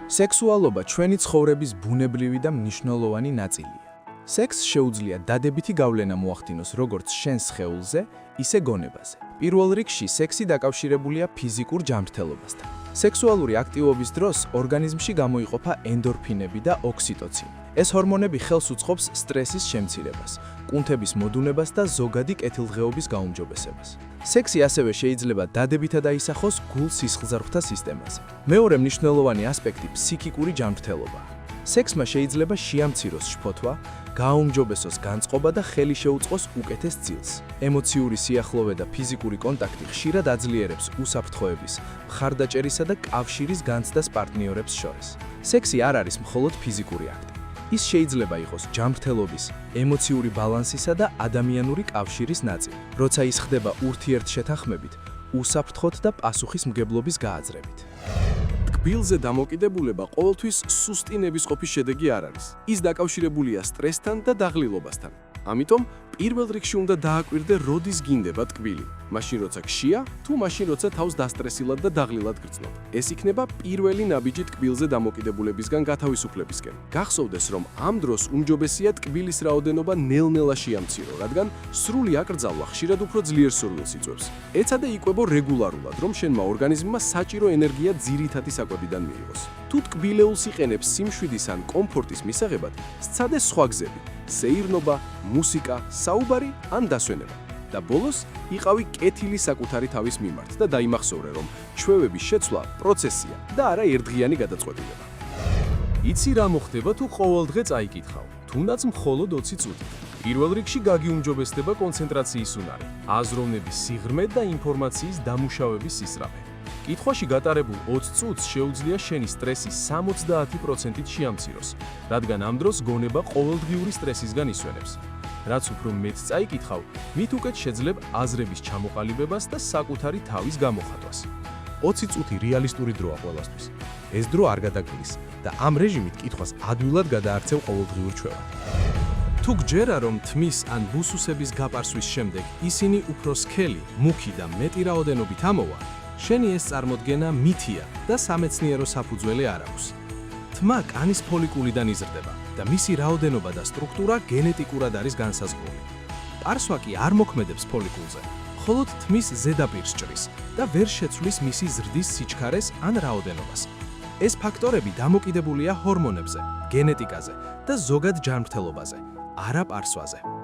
სექსუალობა ჩვენი ცხოვრების ბუნებრივი და მნიშვნელოვანი ნაწილია. სექსს შეუძლია დადებითი გავლენა მოახდინოს როგორც შენ სხეულზე, ისე გონებაზე. პირველ რიგში სექსი დაკავშირებულია ფიზიკურ ჯანმრთელობასთან. სექსუალური აქტივობის დროს ორგანიზმში გამოიყოფა ენდორფინები და ოქსიტოცინი. ეს ჰორმონები ხელს უწყობს სტრესის შემცირებას, კუნთების მოდუნებას და ზოგადი კეთილდღეობის გაუმჯობესებას. სექსი ასევე შეიძლება დადებითად აისახოს გულ-სისხლძარღვთა სისტემაზე. მეორე მნიშვნელოვანი ასპექტი ფსიქიკური ჯანმრთელობაა. სექსმა შეიძლება შეამციროს შფოთვა, გააუმჯობესოს განწყობა და ხელი შეუწყოს უკეთეს ძილს. ემოციური სიახლოვე და ფიზიკური კონტაქტი ხშირად აძლიერებს უსაფრთხოების, მხარდაჭერისა და კავშირის განცდას პარტნიორებს შორის. სექსი არ არის მხოლოდ ფიზიკური აქტი. ის შეიძლება იყოს ჯანმრთელობის, ემოციური ბალანსისა და ადამიანური კავშირის ნაწილი, როცა ის ხდება ურთიერთშეთანხმებით, უსაფრთხოდ და პასუხისმგებლობის გააზრებით. ტკბილზე დამოკიდებულება ყოველთვის სუსტი ნებისყოფის შედეგი არ არის. ის დაკავშირებულია სტრესთან და დაღლილობასთან. ამიტომ პირველ რიგში უნდა დააკვირდე, როდის გინდება ტკბილი. მაშინ როცა გშია, თუ მაშინ როცა თავს დასტრესილად და დაღლილად გრძნობ. ეს იქნება პირველი ნაბიჯი ტკბილზე დამოკიდებულებისგან გათავისუფლებისკენ. გახსოვდეს, რომ ამ დროს უმჯობესია ტკბილის რაოდენობა ნელ-ნელა შეამცირო, რადგან სრული აკრძალვა ხშირად უფრო ძლიერ სურვილს იწვევს. ეცადე იკვებო რეგულარულად, რომ შენმა ორგანიზმმა საჭირო ენერგია ძირითადი საკვებიდან მიიღოს. თუ ტკბილეულს იყენებს სიმშვიდის ან კომფორტის მისაღებად, სცადე სხვა გზები: სეირნობა, მუსიკა, საუბარი ან დასვენება. და ბოლოს იყავი კეთილი საკუთარი თავის მიმართ და დაიმახსოვრე, რომ ჩვევების შეცვლა პროცესია და არა ერთდღიანი გადაწყვეტილება. იცი რა მოხდება თუ ყოველდღე წაიკითხავ, თუნდაც მხოლოდ 20 წუთით. პირველ რიგში გაგიუმჯობესდება კონცენტრაციის უნარი, აზროვნების სიღრმე და ინფორმაციის დამუშავების სისწრაფე. კითხვაში გატარებულ 20 წუთს შეუძლია შენი სტრესი 70%-ით შეამციროს, რადგან ამ დროს გონება ყოველდღიური სტრესისგან ისვენებს. რაც უფრო მეტს წაიკითხავ, მით უკეთ შეძლებ აზრების ჩამოყალიბებას და საკუთარი თავის გამოხატვას. 20 წუთი რეალისტური დროა ყველასთვის. ეს დრო არ გადაგლის და ამ რეჟიმით კითხვას ადვილად გადააქცევ ყოველდღიურ ჩვევად. თუ გჯერა, რომ თმის ან ბუსუსების გაპარსვის შემდეგ ისინი უფრო სქელი, მუქი და მეტი რაოდენობით ამოვა, შენი ეს წარმოდგენა მითია და სამეცნიერო საფუძველი არ აქვს. თმა კანის ფოლიკულიდან იზრდება და მისი რაოდენობა და სტრუქტურა გენეტიკურად არის განსაზღვრული. პარსვა კი არ მოქმედებს ფოლიკულზე, მხოლოდ თმის ზედაპირს ჭრის და ვერ შეცვლის მისი ზრდის სიჩქარეს ან რაოდენობას. ეს ფაქტორები დამოკიდებულია ჰორმონებზე, გენეტიკაზე და ზოგად ჯანმრთელობაზე, არა პარსვაზე.